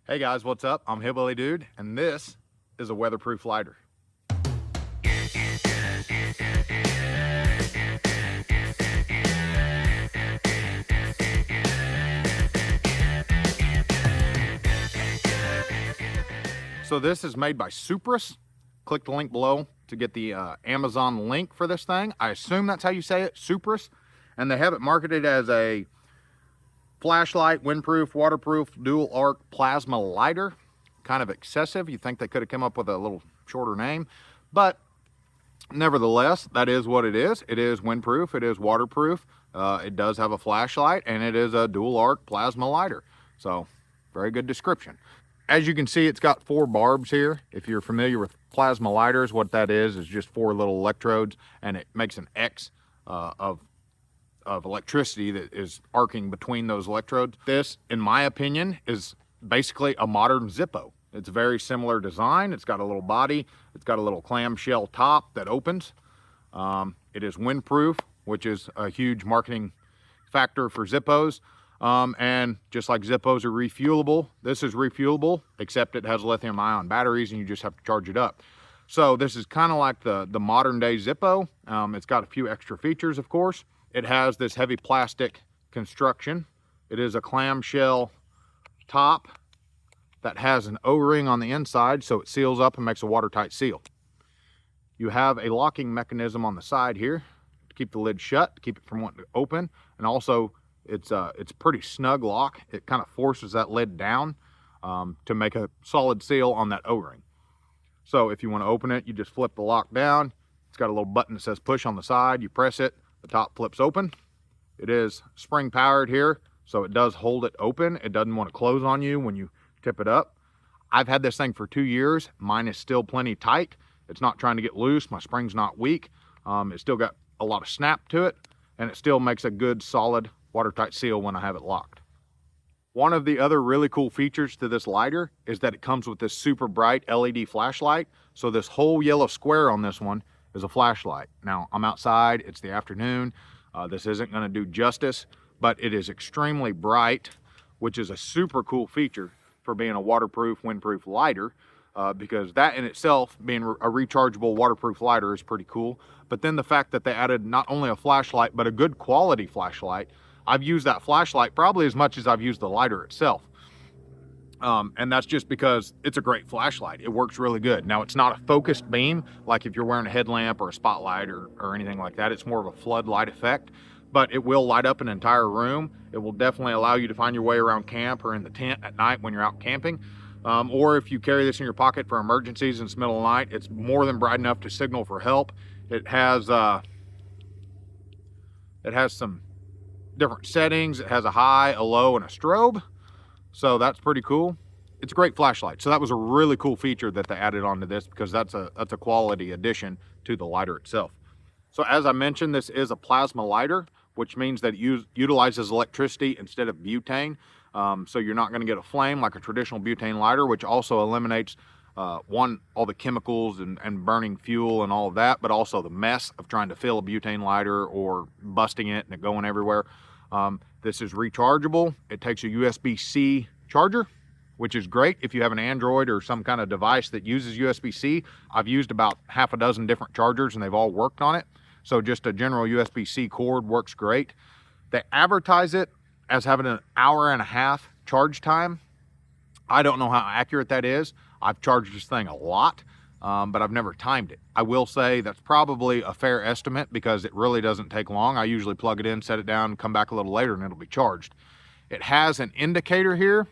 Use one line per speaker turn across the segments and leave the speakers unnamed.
Hey guys, what's up? I'm Hillbilly Dude, and this is a weatherproof lighter. So this is made by Supras. Click the link below to get the Amazon link for this thing. I assume that's how you say it, Supras. And they have it marketed as a flashlight, windproof, waterproof, dual arc plasma lighter. Kind of excessive. You think they could have come up with a little shorter name, but nevertheless, that is what it is. It is windproof, it is waterproof, it does have a flashlight, and it is a dual arc plasma lighter. So very good description. As you can see, it's got 4 barbs here. If you're familiar with plasma lighters, what that is just 4 little electrodes, and it makes an X of electricity that is arcing between those electrodes. This, in my opinion, is basically a modern Zippo. It's a very similar design. It's got a little body. It's got a little clamshell top that opens. It is windproof, which is a huge marketing factor for Zippos. And just like Zippos are refuelable, this is refuelable, except it has lithium-ion batteries and you just have to charge it up. So this is kind of like the modern day Zippo. It's got a few extra features, of course. It has this heavy plastic construction. It is a clamshell top that has an O-ring on the inside, so it seals up and makes a watertight seal. You have a locking mechanism on the side here to keep the lid shut, to keep it from wanting to open, and also it's pretty snug lock. It kind of forces that lid down to make a solid seal on that O-ring. So if you want to open it, you just flip the lock down. It's got a little button that says push on the side. You press it, the top flips open. It is spring powered here, so it does hold it open. It doesn't want to close on you when you tip it up. I've had this thing for 2 years. Mine is still plenty tight. It's not trying to get loose. My spring's not weak. It's still got a lot of snap to it, and it still makes a good solid watertight seal when I have it locked. One of the other really cool features to this lighter is that it comes with this super bright LED flashlight. So this whole yellow square on this one is a flashlight. Now I'm outside, it's the afternoon. This isn't going to do justice, but it is extremely bright, which is a super cool feature for being a waterproof, windproof lighter, because that in itself, being a rechargeable waterproof lighter, is pretty cool. But then the fact that they added not only a flashlight, but a good quality flashlight. I've used that flashlight probably as much as I've used the lighter itself. And that's just because it's a great flashlight. It works really good. Now, it's not a focused beam, like if you're wearing a headlamp or a spotlight or anything like that. It's more of a floodlight effect, but it will light up an entire room. It will definitely allow you to find your way around camp or in the tent at night when you're out camping. Or if you carry this in your pocket for emergencies in the middle of the night, it's more than bright enough to signal for help. It has some different settings. It has a high, a low, and a strobe. So that's pretty cool. It's a great flashlight. So that was a really cool feature that they added onto this, because that's a quality addition to the lighter itself. So as I mentioned, this is a plasma lighter, which means that it utilizes electricity instead of butane. So you're not going to get a flame like a traditional butane lighter, which also eliminates all the chemicals and burning fuel and all of that, but also the mess of trying to fill a butane lighter or busting it and it going everywhere. This is rechargeable. It takes a USB-C charger, which is great if you have an Android or some kind of device that uses USB-C. I've used about half a dozen different chargers and they've all worked on it. So just a general USB-C cord works great. They advertise it as having an 1.5 hour charge time. I don't know how accurate that is. I've charged this thing a lot, but I've never timed it. I will say that's probably a fair estimate because it really doesn't take long. I usually plug it in, set it down, come back a little later, and it'll be charged. It has an indicator here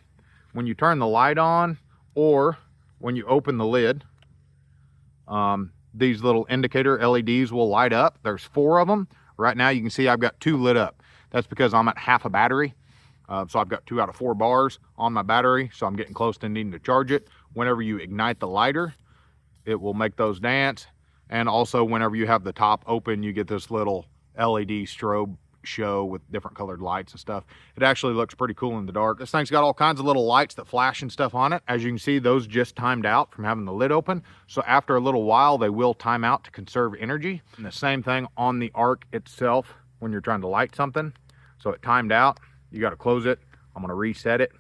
when you turn the light on or when you open the lid. These little indicator LEDs will light up. There's 4 of them. Right now you can see I've got 2 lit up. That's because I'm at half a battery. So I've got 2 out of 4 bars on my battery, so I'm getting close to needing to charge it. Whenever you ignite the lighter, it will make those dance. And also whenever you have the top open, you get this little LED strobe show with different colored lights and stuff. It actually looks pretty cool in the dark. This thing's got all kinds of little lights that flash and stuff on it. As you can see, those just timed out from having the lid open. So after a little while, they will time out to conserve energy. And the same thing on the arc itself when you're trying to light something. So it timed out. You got to close it. I'm going to reset it.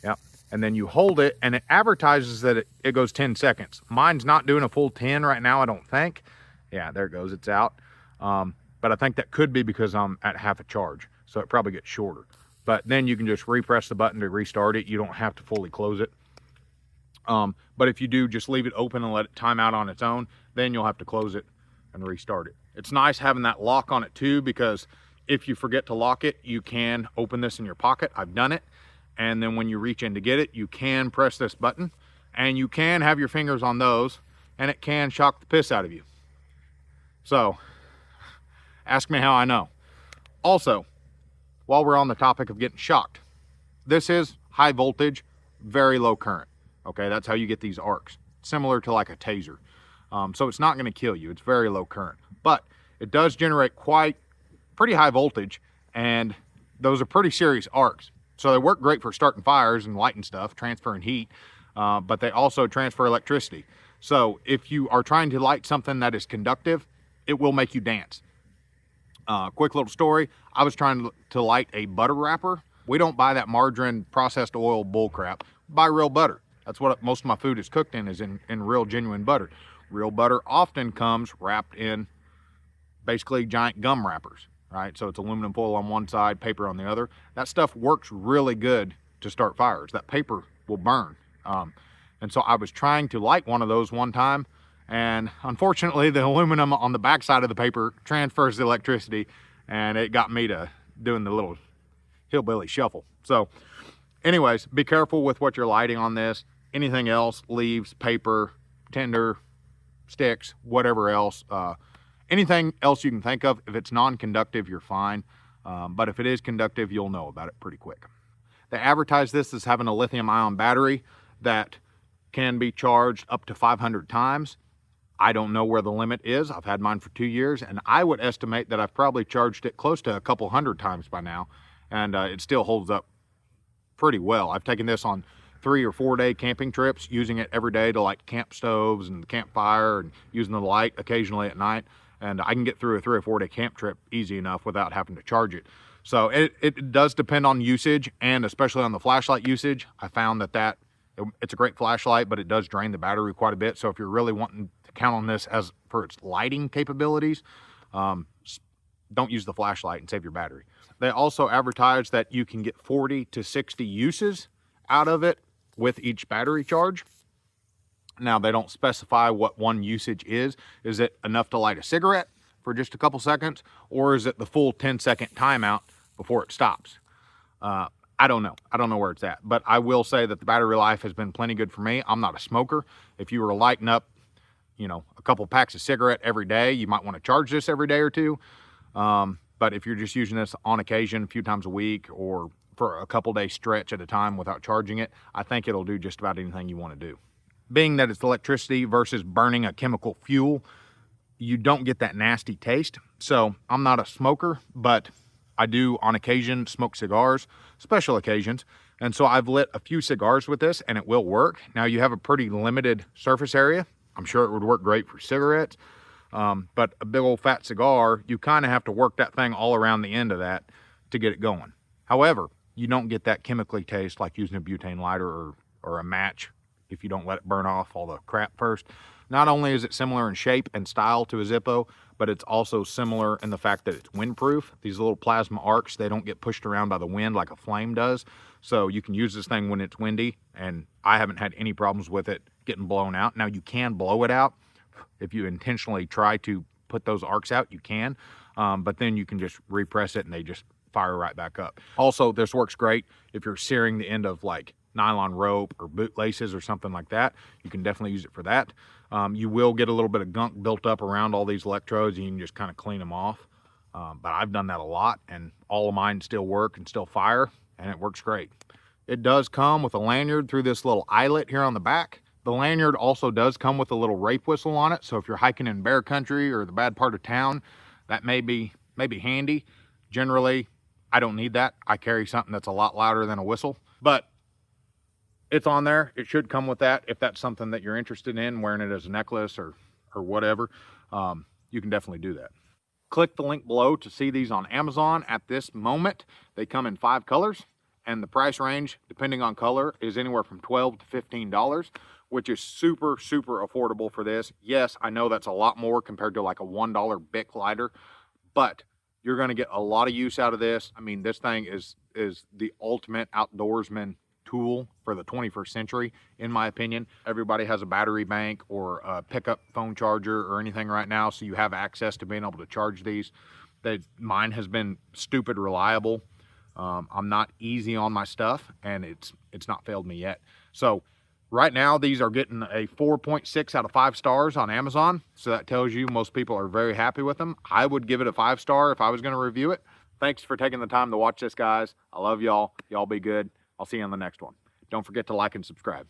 Yep, and then you hold it, and it advertises that it goes 10 seconds. Mine's not doing a full 10 right now, I don't think. Yeah, there it goes, it's out. But I think that could be because I'm at half a charge, so it probably gets shorter. But then you can just repress the button to restart it. You don't have to fully close it. But if you do just leave it open and let it time out on its own, then you'll have to close it and restart it. It's nice having that lock on it too, because if you forget to lock it, you can open this in your pocket. I've done it. And then when you reach in to get it, you can press this button, and you can have your fingers on those, and it can shock the piss out of you. So ask me how I know. Also, while we're on the topic of getting shocked, this is high voltage, very low current. Okay, that's how you get these arcs, similar to like a taser. So it's not going to kill you. It's very low current, but it does generate pretty high voltage, and those are pretty serious arcs. So they work great for starting fires and lighting stuff, transferring heat, but they also transfer electricity. So if you are trying to light something that is conductive, it will make you dance. Quick little story. I was trying to light a butter wrapper. We don't buy that margarine processed oil bull crap. We buy real butter. That's what most of my food is cooked in, is in real genuine butter. Real butter often comes wrapped in basically giant gum wrappers, right? So it's aluminum foil on one side, paper on the other. That stuff works really good to start fires. That paper will burn. And so I was trying to light one of those one time, and unfortunately the aluminum on the back side of the paper transfers the electricity, and it got me to doing the little hillbilly shuffle. So anyways, be careful with what you're lighting on this. Anything else, leaves, paper, tinder, sticks, whatever else, anything else you can think of, if it's non-conductive, you're fine. But if it is conductive, you'll know about it pretty quick. They advertise this as having a lithium-ion battery that can be charged up to 500 times. I don't know where the limit is. I've had mine for 2 years, and I would estimate that I've probably charged it close to a couple hundred times by now, and it still holds up pretty well. I've taken this on 3 or 4 day camping trips, using it every day to light camp stoves and campfire, and using the light occasionally at night. And I can get through a 3 or 4 day camp trip easy enough without having to charge it. So it does depend on usage, and especially on the flashlight usage. I found that it's a great flashlight, but it does drain the battery quite a bit. So if you're really wanting to count on this as for its lighting capabilities, don't use the flashlight and save your battery. They also advertise that you can get 40 to 60 uses out of it with each battery charge. Now, they don't specify what one usage is. Is it enough to light a cigarette for just a couple seconds, or is it the full 10-second timeout before it stops? I don't know. I don't know where it's at, but I will say that the battery life has been plenty good for me. I'm not a smoker. If you were lighting up, a couple packs of cigarette every day, you might want to charge this every day or two. But if you're just using this on occasion, a few times a week, or for a couple day stretch at a time without charging it, I think it'll do just about anything you want to do. Being that it's electricity versus burning a chemical fuel, you don't get that nasty taste. So I'm not a smoker, but I do on occasion smoke cigars, special occasions. And so I've lit a few cigars with this, and it will work. Now, you have a pretty limited surface area. I'm sure it would work great for cigarettes. But a big old fat cigar, you kind of have to work that thing all around the end of that to get it going. However, you don't get that chemically taste like using a butane lighter or a match if you don't let it burn off all the crap first. Not only is it similar in shape and style to a Zippo, but it's also similar in the fact that it's windproof. These little plasma arcs, they don't get pushed around by the wind like a flame does. So you can use this thing when it's windy, and I haven't had any problems with it getting blown out. Now, you can blow it out. If you intentionally try to put those arcs out, you can, but then you can just repress it and they just fire right back up. Also, this works great if you're searing the end of like nylon rope or boot laces or something like that. You can definitely use it for that. You will get a little bit of gunk built up around all these electrodes, and you can just kind of clean them off. But I've done that a lot, and all of mine still work and still fire, and it works great. It does come with a lanyard through this little eyelet here on the back. The lanyard also does come with a little rape whistle on it, so if you're hiking in bear country or the bad part of town, that may be handy. Generally, I don't need that. I carry something that's a lot louder than a whistle, but it's on there. It should come with that. If that's something that you're interested in, wearing it as a necklace or whatever, you can definitely do that. Click the link below to see these on Amazon at this moment. They come in 5 colors, and the price range, depending on color, is anywhere from $12 to $15, which is super, super affordable for this. Yes, I know that's a lot more compared to like a $1 Bic lighter, but you're going to get a lot of use out of this. I mean, this thing is the ultimate outdoorsman tool for the 21st century, in my opinion. Everybody has a battery bank or a pickup phone charger or anything right now, so you have access to being able to charge these. Mine has been stupid reliable. I'm not easy on my stuff, and it's not failed me yet. So right now, these are getting a 4.6 out of 5 stars on Amazon. So that tells you most people are very happy with them. I would give it a 5-star if I was going to review it. Thanks for taking the time to watch this, guys. I love y'all. Y'all be good. I'll see you on the next one. Don't forget to like and subscribe.